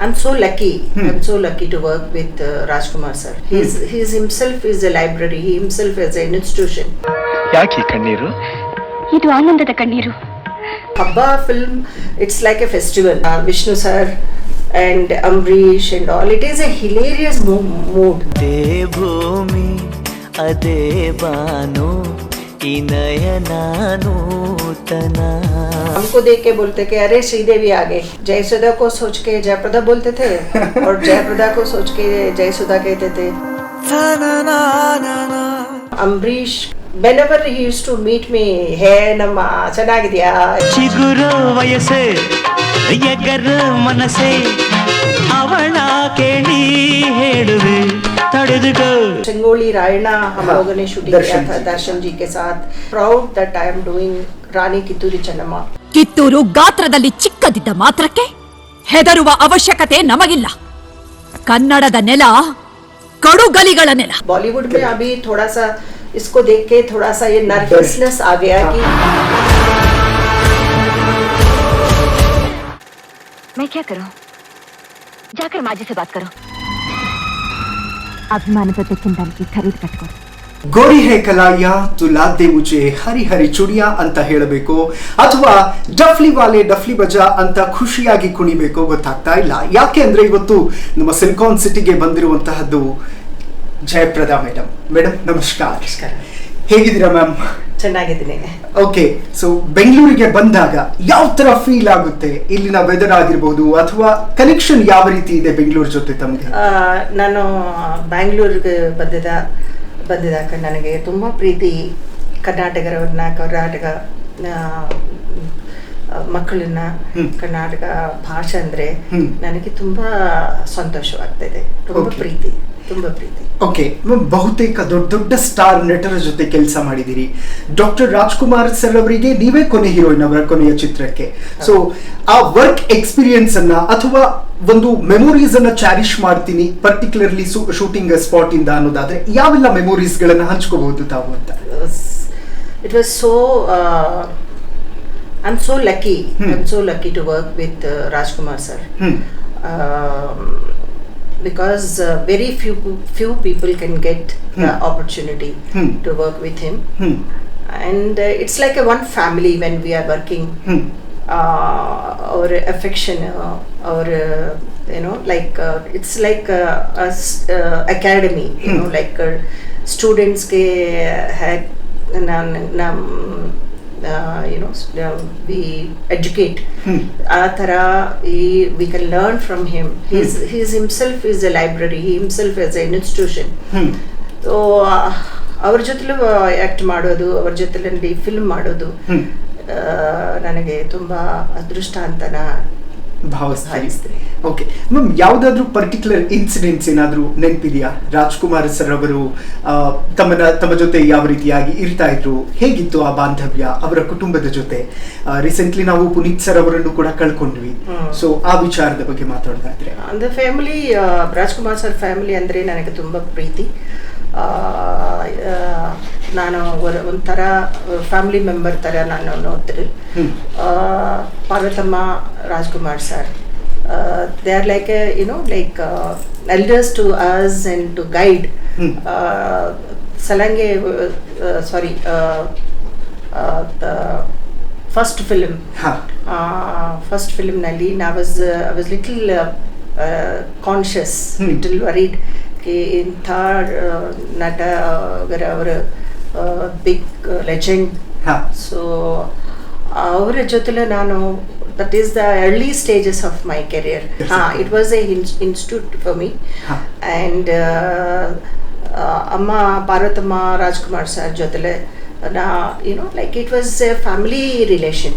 I'm so lucky. I'm so lucky to work with Rajkumar sir. He's himself is a library. He himself is an institution. ಯಾಕೆ ಕಣ್ಣೀರು? ಇದು ಆನಂದದ ಕಣ್ಣೀರು. Habba film, it's like a festival. Vishnu sir and Amrish and all. It is a hilarious mood. Devbhumi ade banu नूतना हमको देख के बोलते कि अरे श्रीदेवी आ गए. जयसुधा को सोच के जयप्रदा बोलते थे और जयप्रदा को सोच के जयसुधा कहते थे. Amrish, whenever he used to meet me, hey nama ಚೆನ್ನಾಗಿದ್ಯಾ? ಚಿಗುರು ವಯಸ್ಸೆ ಎಗರ ಮನಸೆ ಅವಳ ಕೇಳಿ ಹೇಳುವೆ तड़को चंगोली रायना हम लोगों ने शूटिंग किया था दर्शन जी के साथ. Proud that I am doing ರಾಣಿ ಕಿತ್ತೂರು ಚೆನ್ನಮ್ಮ. ಕಿತ್ತೂರು ಗಾತ್ರದಲ್ಲಿ ಚಿಕ್ಕದಿದ್ದ ಮಾತ್ರಕ್ಕೆ ಹೆದರುವ ಅವಶ್ಯಕತೆ ನಮಗಿಲ್ಲ. ಕನ್ನಡದ ನೆಲ ಕಡುಗಲಿಗಳ ನೆಲ. बॉलीवुड में अभी थोड़ा सा इसको देख के थोड़ा सा ये नर्वसनेस आ गया कि मैं क्या करूं? जाकर माँ जी से बात करो. अभिमानದ ತೆಕ್ಕಿಂದಾಗಿ ಖರೀದಿ ಕಟ್ಕೋ. ಗೋರಿ ಹೇ ಕಲಾಯ ತುಲಾದೆ ಮುಜೆ ಹರಿ ಹರಿ ಚುಡಿಯಾ ಅಂತ ಹೇಳಬೇಕು ಅಥವಾ ಡಫ್ಲಿ ವಾಲೆ ಡಫ್ಲಿ ಬಜಾ ಅಂತ ಖುಷಿಯಾಗಿ ಕುಣಿಬೇಕು ಗೊತ್ತಾಗ್ತಾ ಇಲ್ಲ. ಯಾಕೆ ಅಂದ್ರೆ ಇವತ್ತು ನಮ್ಮ ಸಿಲಿಕಾನ್ ಸಿಟಿಗೆ ಬಂದಿರುವಂತಹದ್ದು ಜಯಪ್ರದಾ ಮೇಡಮ್. ಮೇಡಮ್ ನಮಸ್ಕಾರ. ಹೇಗಿದ್ದೀರಾ ಮ್ಯಾಮ್? ಚೆನ್ನಾಗಿದ್ದೀನಿ. ಓಕೆ, ಸೊ ಬೆಂಗಳೂರಿಗೆ ಬಂದಾಗ ಯಾವ ತರ ಫೀಲ್ ಆಗುತ್ತೆ? ಇಲ್ಲಿನ ವೆದರ್ ಆಗಿರ್ಬೋದು ಅಥವಾ ಕನೆಕ್ಷನ್ ಯಾವ ರೀತಿ ಇದೆ ಬೆಂಗಳೂರು ಜೊತೆ ತಮಗೆ? ನಾನು ಬ್ಯಾಂಗ್ಳೂರಿಗೆ ಬಂದಿದಾಗ ನನಗೆ ತುಂಬ ಪ್ರೀತಿ. ಕರ್ನಾಟಕ ಮಕ್ಕಳನ್ನ ಕರ್ನಾಟಕ ಭಾಷೆ ಅಂದ್ರೆ ನನಗೆ ತುಂಬಾ ಸಂತೋಷವಾಗ್ತಿದೆ. ತುಂಬ ಪ್ರೀತಿ. ಓಕೆ, ಬಹುತೇಕ ದೊಡ್ಡ ಸ್ಟಾರ್ ನಟರ ಜೊತೆ ಕೆಲಸ ಮಾಡಿದಿರಿ. ಡಾಕ್ಟರ್ ರಾಜ್ಕುಮಾರ್ ಸರ್ ಅವರಿಗೆ ನೀವೇ ಕೊನೆ ಹೀರೋಯಿನ್ ಅವರ ಕೊನೆಯ ಚಿತ್ರಕ್ಕೆ. ಸೊ ಆ ವರ್ಕ್ ಎಕ್ಸ್ಪೀರಿಯನ್ಸ್ ಅನ್ನ ಅಥವಾ ಒಂದು ಮೆಮೊರೀಸ್ ಅನ್ನ ಚಾರಿಶ್ ಮಾಡ್ತೀನಿ ಪರ್ಟಿಕ್ಯುಲರ್ಲಿ ಶೂಟಿಂಗ್ ಸ್ಪಾಟ್ ಇಂದ ಅನ್ನೋದಾದ್ರೆ ಯಾವೆಲ್ಲ ಮೆಮೊರೀಸ್ ಗಳನ್ನ ಹಂಚ್ಕೋಬಹುದು ತಾವು ಅಂತ? It was so I'm so lucky to work with Rajkumar sir. Because very few people can get the opportunity to work with him. And it's like a one family when we are working. Our affection, our like it's like a academy. Like students ke we educate. We can learn from him. He's himself is a library. He himself is an institution. So ಅವ್ರ ಜೊತೆಲೂ act ಮಾಡೋದು, ಅವ್ರ ಜೊತೆಲಿ film ಮಾಡೋದು ನನಗೆ ತುಂಬಾ ಅದೃಷ್ಟ ಅಂತ ಭಾವಿಸ್ತೀನಿ. ಓಕೆ ಮ್ಯಾಮ್, ಯಾವುದಾದ್ರೂ ಪರ್ಟಿಕ್ಯುಲರ್ ಇನ್ಸಿಡೆಂಟ್ಸ್ ಏನಾದರೂ ನೆನಪಿದೆಯಾ? ರಾಜ್ಕುಮಾರ್ ಸರ್ ಅವರು ತಮ್ಮ ಜೊತೆ ಯಾವ ರೀತಿಯಾಗಿ ಇರ್ತಾ ಇದ್ರು, ಹೇಗಿತ್ತು ಆ ಬಾಂಧವ್ಯ ಅವರ ಕುಟುಂಬದ ಜೊತೆ? ರೀಸೆಂಟ್ಲಿ ನಾವು ಪುನೀತ್ ಸರ್ ಅವರನ್ನು ಕೂಡ ಕಳ್ಕೊಂಡ್ವಿ. ಸೊ ಆ ವಿಚಾರದ ಬಗ್ಗೆ ಮಾತಾಡೋದಾದ್ರೆ ಅಂದ್ರೆ ಫ್ಯಾಮಿಲಿ, ರಾಜ್ಕುಮಾರ್ ಸರ್ ಫ್ಯಾಮಿಲಿ ಅಂದ್ರೆ ನನಗೆ ತುಂಬಾ ಪ್ರೀತಿ. ನಾನು ಒಂಥರ ಫ್ಯಾಮಿಲಿ ಮೆಂಬರ್ ತರ ನಾನು ನೋಡ್ತೀನಿ. Parvathamma, Rajkumar sir, they are like elders to us and to guide. Salange, sorry, the first film nalli I was little conscious, little worried कि इंಥ ನಟ ಅವರ ಬಿಗ್ ಲೆಜೆಂಡ್. ಸೊ ಅವರ ಜೊತೆಲೆ ನಾನು that is the early stages of my career. It was a institute for me. And amma Parvathamma Rajkumar sir jotele like it was a family relation.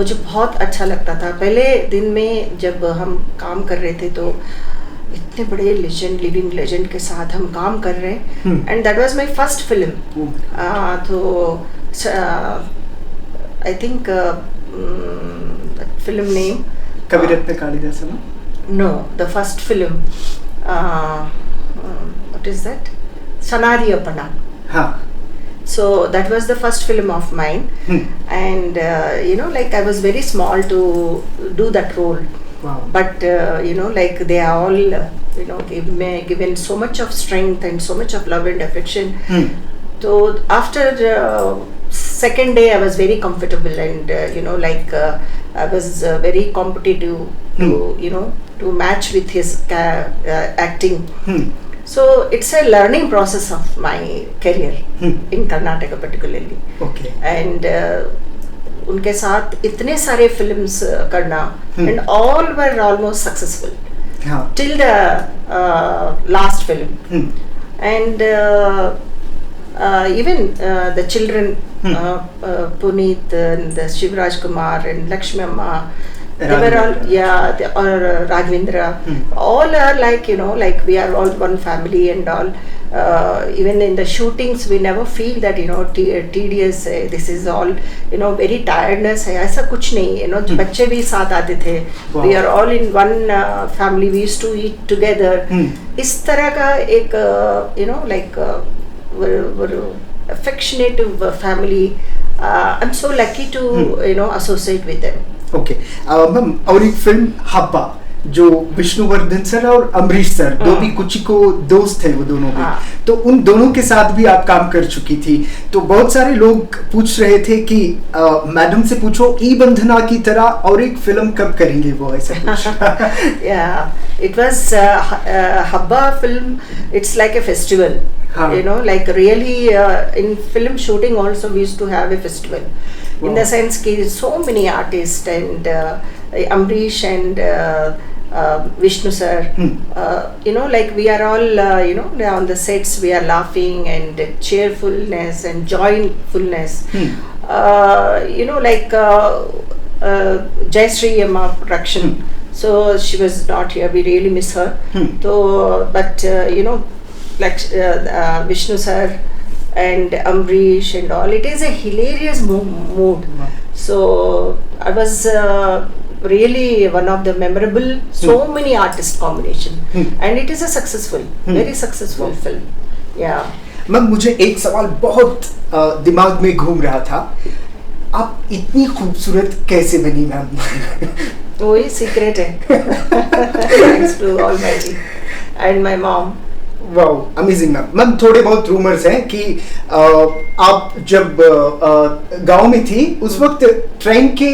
मुझे बहुत अच्छा लगता था. पहले दिन में जब हम काम कर रहे थे तो इतने बड़े लिविंग लेजेंड के साथ हम काम कर रहे हैं. And that was my first film. तो I think film name Kaviratna Kalidasana? No, the first film. What is that? Sanadiyapana. So that was the first film of mine. And like I was very small to do that role. Wow. But you know, like they are all you know given so much of strength and so much of love and affection. So after second day I was very comfortable, and you know, like I was very competitive to you know to match with his acting. So it's a learning process of my career in Karnataka particularly. Okay. And उनके साथ इतने सारे films करना, and all were almost successful till the last film. And even the children, Puneet and Shivraj Kumar and Lakshmi Amma, they were all, or Raghavendra, all are like, you know, like we are all one family and all. Even in the shootings we never feel that, you know, tedious है, this is all, you know, very tiredness है, ऐसा कुछ नहीं, you know, बच्चे भी साथ आते थे. We are all in one family, we used to eat together. इस तरह का एक you know, like affectionate family. I'm so lucky to you know associate with them. Okay ma'am, और एक फिल्म हब्बा जो विष्णुवर्धन सर और अमरीश सर दो भी कुछ को दोस्त थे वो दोनों भी, तो उन दोनों के साथ भी आप काम कर चुकी थी. तो बहुत सारे लोग पूछ रहे थे कि मैडम से पूछो ई बंधना की तरह और एक फिल्म कब करेंगे वो, ऐसा कुछ. Yeah, it was Habba film. It's like a festival. You know, like really in film shooting also we used to have a festival. In the sense कि so many artists and Amrish and Vishnu sir, you know, like we are all you know on the sets we are laughing and cheerfulness and joyfulness. You know, like Jayashree Amma production, so she was not here, we really miss her. So but you know, like Vishnu sir and Amrish and all, it is a hilarious mood. So I was really one of the memorable, so many artist combination, and it is a successful, very successful film. Yeah. Ma'am, मुझे एक सवाल बहुत दिमाग में घूम रहा था, आप इतनी खूबसूरत कैसे बनी मैम? वही सीक्रेट है. Thanks to Almighty and my mom. Wow, amazing ma'am. Ma'am, थोड़े बहुत रूमर्स हैं कि आप जब गांव में थी उस वक्त ट्रेन के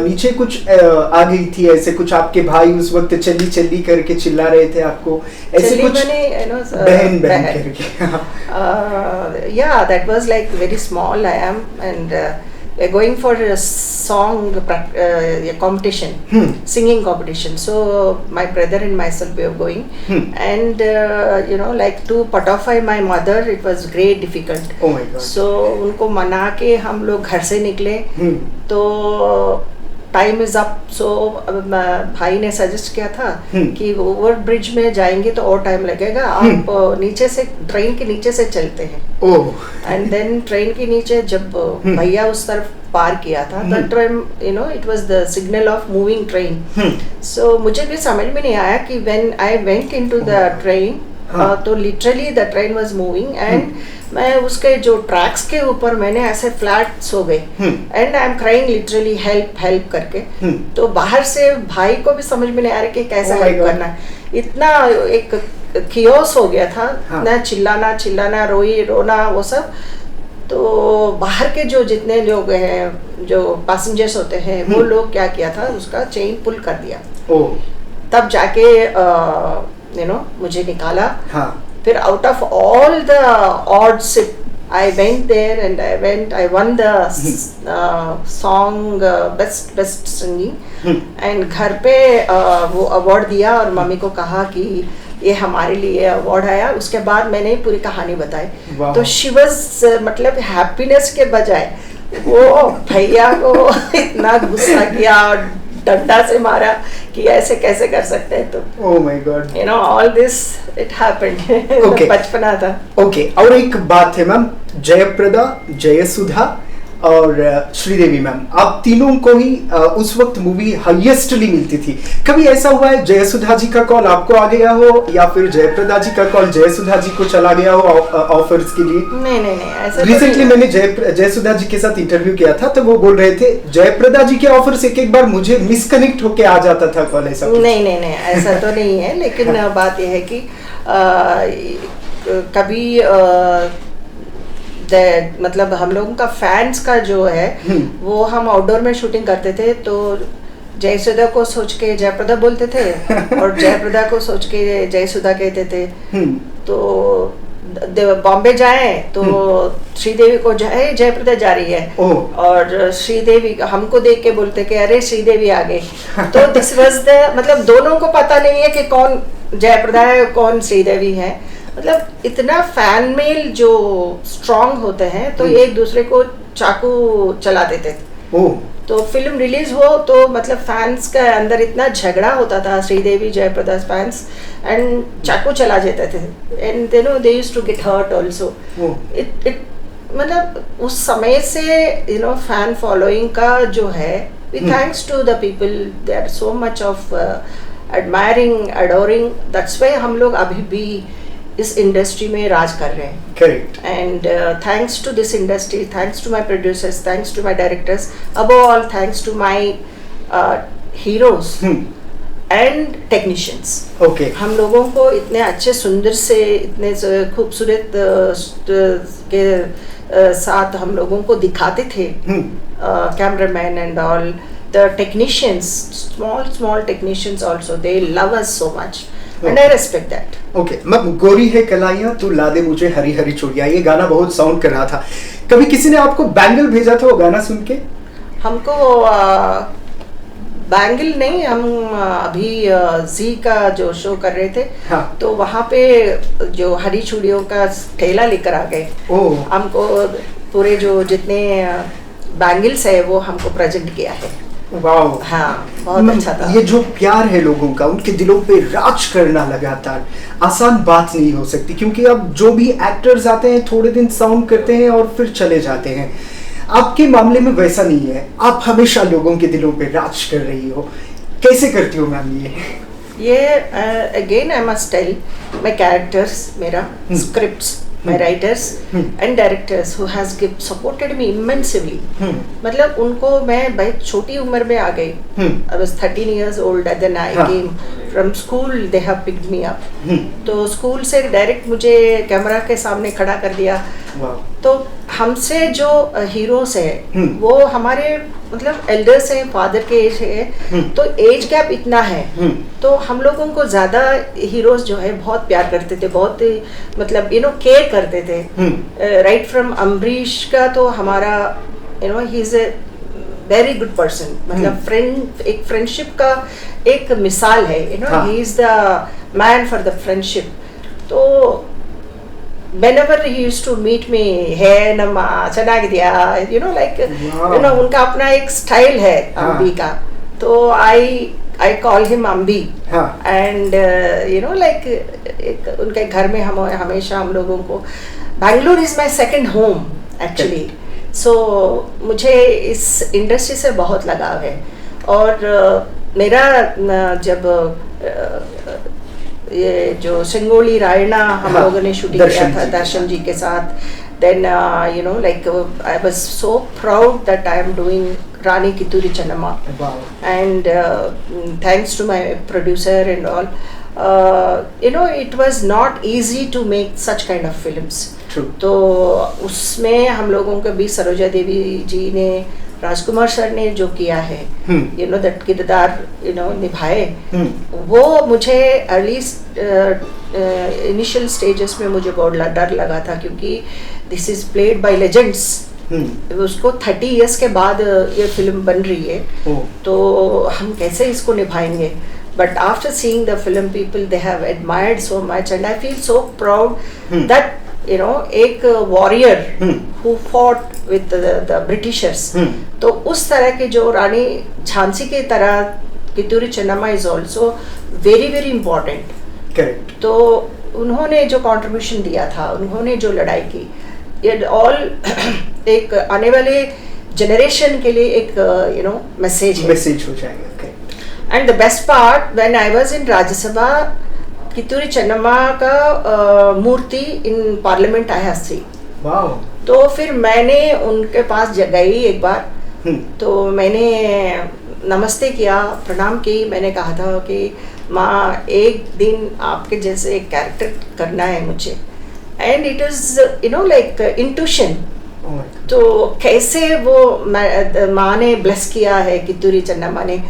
नीचे कुछ आ गई थी, ऐसे कुछ आपके भाई उस वक्त चली चली करके चिल्ला रहे थे आपको, ऐसे कुछ बहन करके. Yeah, that was like very small I am, and we're going for a song competition, singing competition. So my brother and myself we were going, and you know, like to pacify my mother, it was great difficult. Oh my God. So उनको मना के हम लोग घर से निकले, तो time is up. सो भाई ने सजेस्ट किया था कि ओवर ब्रिज में जाएंगे तो और टाइम लगेगा, आप नीचे से ट्रेन के नीचे से चलते हैं. एंड देन ट्रेन के नीचे जब भैया उस तरफ पार किया था, that time you know it was the signal of moving train. So मुझे भी समझ में नहीं आया कि when I went into the train, तो literally the train was moving and मैं उसके जो ट्रैक्स के ऊपर मैंने ऐसे फ्लैट सो गए, and I am crying literally help help करके. तो बाहर से भाई को भी समझ में नहीं आ रहा कि कैसे हेल्प करना है. इतना एक कियोस हो गया था, ना चिल्लाना रोना वो सब. तो बाहर के जो जितने लोग हैं जो पैसेंजर्स होते हैं वो लोग क्या किया था, उसका चेन पुल कर दिया. तब जाके यू नो मुझे निकाला. फिर out of all the odds I went there and I won the song best singing, and घर पे वो अवार्ड दिया और मम्मी को कहा कि ये हमारे लिए अवार्ड आया. उसके बाद मैंने पूरी कहानी बताई. तो शी वाज मतलब हैप्पीनेस के बजाय वो भैया को इतना गुस्सा किया और डंडा से मारा कि ऐसे कैसे कर सकते हैं. तो oh my God, you know all this it happened. बचपना था. ओके, और एक बात है मैम, जयप्रदा, जयसुधा और श्रीदेवी मैम, आप तीनों को ही उस वक्त मूवी हाईएस्टली मिलती थी। कभी ऐसा हुआ है जयसुधा जी का कॉल आपको आ गया हो या फिर जयप्रदा जी का कॉल जयसुधा जी को चला गया हो ऑफर्स के लिए? नहीं नहीं नहीं, ऐसा रिसेंटली मैंने जयसुधा जी के साथ इंटरव्यू किया था, तो वो बोल रहे थे जयप्रदा जी के ऑफर से एक बार मुझे मिसकनेक्ट होके आ जाता था कॉल, ऐसा? नहीं नहीं नहीं, ऐसा तो नहीं है, लेकिन बात यह है कि कभी मतलब हम लोगों का फैंस का जो है वो हम आउटडोर में शूटिंग करते थे, तो जयसुधा को सोच के जयप्रदा बोलते थे और जयप्रदा को सोच के जयसुधा कहते थे। तो बॉम्बे जाए तो श्रीदेवी को जाए जयप्रदा जा रही है, और श्रीदेवी हमको देख के बोलते कि अरे श्रीदेवी आ गई। तो दिस वाज द मतलब दोनों को पता नहीं है कि कौन जयप्रदा है कौन श्रीदेवी है। मतलब इतना फैन मेल जो स्ट्रांग होते हैं, तो एक दूसरे को चाकू चला देते थे। तो फिल्म रिलीज हो तो मतलब फैंस का अंदर इतना झगड़ा होता था, श्रीदेवी जयप्रदा फैंस, एंड चाकू चला देते थे, and they know they used to get hurt also. It मतलब उस समय से फैन फॉलोइंग का जो है, thanks to the people, they are so much of admiring adoring, that's why हम लोग अभी भी इस इंडस्ट्री में राज कर रहे हैं। Correct. And thanks to this industry, thanks to my producers, thanks to my directors, above all thanks to my heroes and technicians. Okay. हम लोगों को इतने अच्छे सुंदर से इतने खूबसूरत के साथ हम लोगों को दिखाते थे, cameraman and all the technicians, small technicians also, they love us so much. And I respect that. Okay, मैं गोरी है कलाइयाँ तू ला दे मुझे हरी हरी चूड़ियाँ, ये गाना बहुत साउंड कर रहा था। कभी किसी ने आपको बैंगल भेजा था वो गाना सुन के? हमको बैंगल नहीं, हम अभी जी का जो शो कर रहे थे, तो वहाँ पे जो हरी चूड़ियों का ठेला लेकर आ गए। हमको पूरे जो जितने बैंगल्स है वो हमको प्रेजेंट किया है। वाओ। हाँ, बहुत अच्छा था। ये जो प्यार है लोगों का, उनके दिलों पे राज करना लगातार आसान बात नहीं हो सकती, क्योंकि अब जो भी एक्टर्स आते हैं थोड़े दिन साउंड करते हैं और फिर चले जाते हैं। आपके मामले में वैसा नहीं है, आप हमेशा लोगों के दिलों पे राज कर रही हो। कैसे करती हो मैम ये? Again I must tell, my characters, मेरा scripts, my writers and directors who has supported me immensely. मतलब उनको मैं बहुत छोटी उम्र में आ गई। I was 13 years old and then I came from school, they have picked me up. तो स्कूल से डायरेक्ट मुझे कैमरा के सामने खड़ा कर दिया। तो हमसे जो हीरोज है वो हमारे मतलब एल्डर्स हैं, फादर के एज है, तो एज गैप इतना है, तो हम लोगों को ज्यादा हीरोज जो है बहुत प्यार करते थे, बहुत मतलब केयर करते थे। राइट फ्रॉम अम्बरीश का तो हमारा he is a very good person, मतलब फ्रेंड, एक फ्रेंडशिप का एक मिसाल है, he is the man for the friendship. तो whenever he used to meet me, hey nama chanagidiya, like उनका अपना एक स्टाइल है अम्बी का, तो I call him Ambi, and like उनके घर में हम हमेशा हम लोगों को, Bangalore is my second home actually, so मुझे इस इंडस्ट्री से बहुत लगाव है। और मेरा जब ये जो सिंगोली रायना हम लोगों ने शूटिंग किया था दर्शन जी के साथ, then like I was so proud that I am doing Rani Kituri Channamma. Wow. And thanks to my producer and all, it was not easy to make such kind of films. True. तो उसमें हम लोगों के भी सरोजा देवी जी ने, राजकुमार sir ने जो किया है, दैट किरदार निभाए, वो मुझे अर्ली इनिशियल स्टेजेस में मुझे बहुत डर लगा था, क्योंकि this is played by legends. उसको 30 इयर्स के बाद ये फिल्म बन रही है, तो हम कैसे इसको निभाएंगे। But after seeing the film, people they have admired so much and I feel so proud that एक warrior who fought with the Britishers, तो उस तरह के जो रानी झांसी की तरह Kittur Chennamma is also very very important. Correct. तो उन्होंने जो कंट्रीब्यूशन दिया था, उन्होंने जो लड़ाई की, ये ऑल एक आने वाले जनरेशन के लिए एक मैसेज हो जाएगा. And the best part when I was in Rajya Sabha, Kittur Chennamma का मूर्ति इन पार्लियामेंट आया थी. वाओ. तो फिर मैंने उनके पास गई एक बार. तो मैंने नमस्ते किया, प्रणाम की. मैंने कहा था कि माँ एक दिन आपके जैसे एक कैरेक्टर करना है मुझे. And it is like intuition. तो कैसे वो माँ ने ब्लेस किया है कित्तूरी चन्नम्मा ने,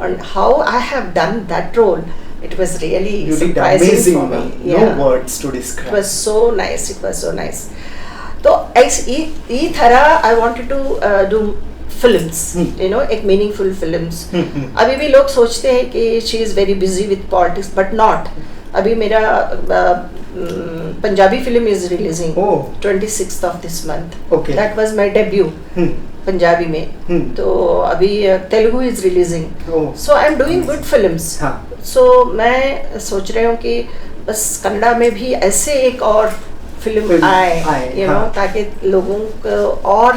and how I have done that role, it was really surprising for me. No words to describe. It was so nice. It was so nice. तो इस तरह I wanted to do films, एक meaningful films. अभी भी लोग सोचते हैं कि she is very busy with politics, but not. अभी मेरा Punjabi film is releasing 26th of this month. Okay. That was my debut. Punjabi में. तो अभी Telugu is releasing. So I am doing good films. So मैं सोच रही हूँ कि बस कन्नड़ा में भी ऐसे एक और फिल्म आए ताकि लोगों को और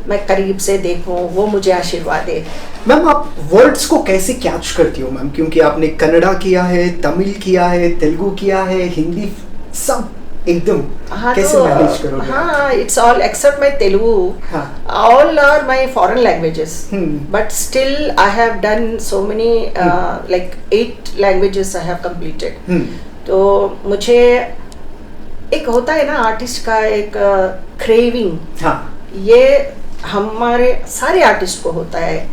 मैं करीब से देखूं, वो मुझे आशीर्वाद दे. मैम आप वर्ड्स को कैसे कैच करती हो मैम, क्योंकि आपने कन्नड़ा किया है, तमिल किया है, तेलुगु किया है, हिंदी, सब एकदम कैसे मैनेज करोगे? हाँ, it's all except my Telugu. All are my foreign languages, but still I have done so many like 8 languages I have completed. तो मुझे एक होता है ना आर्टिस्ट का एक क्रेविंग. ये हमारे सारे आर्टिस्ट को होता है.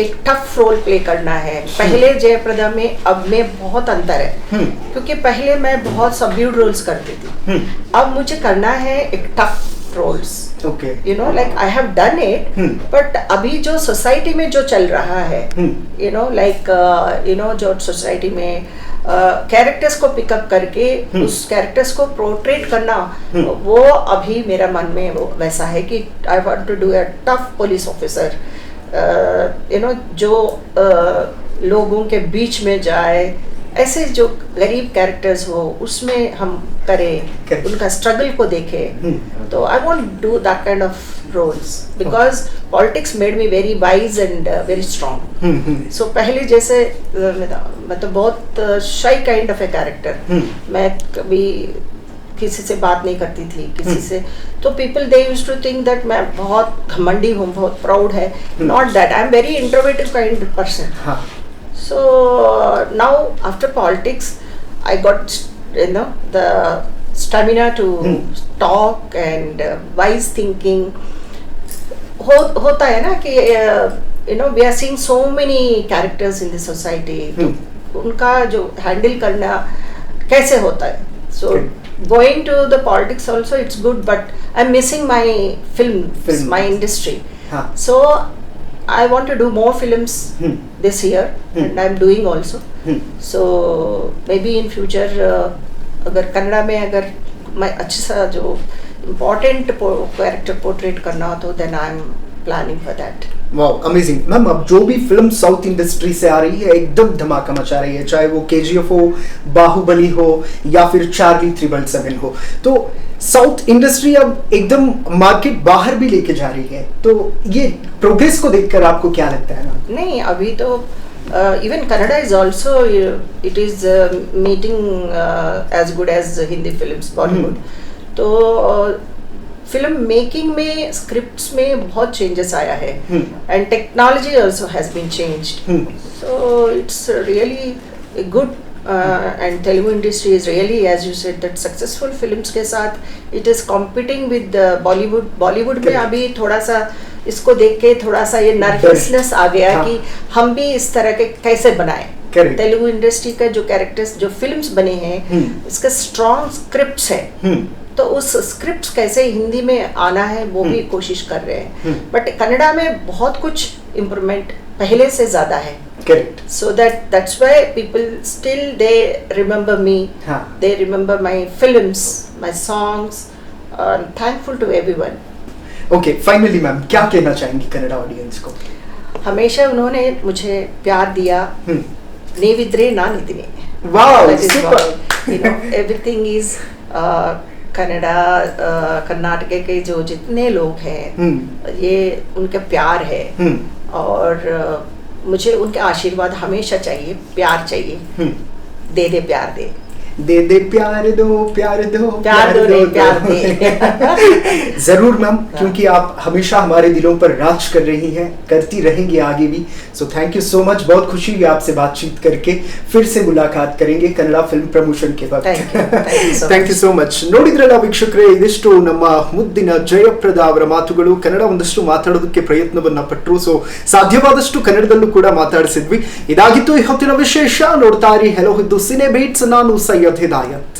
एक टफ रोल प्ले करना है. पहले जयप्रदा में अब में बहुत अंतर है, क्योंकि पहले मैं बहुत सबड्यूड रोल्स करती थी. अब मुझे करना है एक tough roles. Like I have done it, but अभी जो सोसाइटी में जो चल रहा है, जो सोसाइटी में कैरेक्टर्स को पिकअप करके उस कैरेक्टर्स को पोर्ट्रेट करना, वो अभी मेरा मन में वो वैसा है कि I want to do a tough police officer. जो लोगों के बीच में जाए, ऐसे जो गरीब कैरेक्टर्स हो उसमें हम करें, उनका स्ट्रगल को देखें. तो I want do that kind of roles because politics made me very wise and very strong. So पहले जैसे मैं तो बहुत शाई काइंड ऑफ ए कैरेक्टर. मैं कभी किसी से बात नहीं करती थी किसी से. तो people they used to think that मैं बहुत घमंडी हूँ, बहुत प्राउड है. Not that. I am very introverted kind person. So now after politics, I got the stamina to talk and wise thinking. होता है ना कि we are seeing so many characters in the society. उनका जो handle करना कैसे होता है. So going to the politics also it's good, but I'm missing my film my industry. So I want to do more films this year, and I'm doing also. So maybe in future अगर कन्नड़ा में अगर मैं अच्छे सा जो important character portrait करना हो तो then I'm planning for that. Wow, amazing ma'am. अब जो भी फिल्म साउथ इंडस्ट्री से आ रही है एकदम धमाका मचा रही है, चाहे वो KGF हो, बाहुबली हो या फिर चार्ली 777 हो. तो साउथ इंडस्ट्री अब एकदम मार्केट बाहर भी लेके जा रही है. तो ये प्रोग्रेस को देखकर आपको क्या लगता है मैम? नहीं, अभी तो even Kannada is also it is meeting as good as Hindi films Bollywood. तो फिल्म मेकिंग में स्क्रिप्ट्स में बहुत चेंजेस आया है, and technology also has been changed. So it's really good. And Telugu industry is really as you said that successful films के साथ it is competing with Bollywood. Bollywood में अभी थोड़ा सा इसको देख के थोड़ा सा ये नर्वसनेस आ गया कि हम भी इस तरह के कैसे बनाएं. तेलुगु इंडस्ट्री का जो कैरेक्टर्स जो फिल्म्स बने हैं इसके स्ट्रॉन्ग स्क्रिप्ट्स है. तो उस स्क्रिप्ट कैसे हिंदी में आना है वो भी कोशिश कर रहे हैं. बट कन्नड़ा में बहुत कुछ इम्प्रूवमेंट पहले से ज्यादा है. Correct. So that's why people still they remember me. They remember my films, my songs. I'm thankful to everyone. Okay, finally ma'am क्या कहना चाहेंगी कन्नड़ा ऑडियंस को? हमेशा उन्होंने मुझे प्यार दिया. नीविद्रे ना नितिने. Wow, that is super. why, everything is Canada Karnataka के जो जितने लोग हैं ये उनका प्यार है और मुझे उनके आशीर्वाद हमेशा चाहिए, प्यार चाहिए। दे दे प्यार दे, दे दे प्यार दो, प्यार दो, प्यार दो, प्यार दे। जरूर मैम, क्योंकि आप हमेशा हमारे दिलों पर राज कर रही हैं, करती रहेंगी आगे भी। So thank you so much, बहुत खुशी हुई आपसे बातचीत करके। फिर से मुलाकात करेंगे कन्नड़ फिल्म प्रमोशन के वक्त। Thank you so much. ನೋಡಿದ್ರಲ್ಲ ವೀಕ್ಷಕರೇ, ಇದಿಷ್ಟು ನಮ್ಮ ಮುದ್ದಿನ ಜಯಪ್ರದ ಅವರ ಮಾತುಗಳು. ಕನ್ನಡ ಒಂದಷ್ಟು ಮಾತಾಡೋದಕ್ಕೆ ಪ್ರಯತ್ನವನ್ನ ಪಟ್ಟರು. ಸೊ ಸಾಧ್ಯವಾದಷ್ಟು ಕನ್ನಡದಲ್ಲೂ ಕೂಡ ಮಾತಾಡಿಸಿದ್ವಿ. ಇದಾಗಿತ್ತು ಈ ಹೊತ್ತಿನ ವಿಶೇಷ. ನೋಡ್ತಾ ಇರಿ ಹೆಲೋ ಇದು ಸಿನೆ ಬೀಟ್ಸ್. ನಾನು ಸೈಯದ್ ಹಿದಾಯತ್.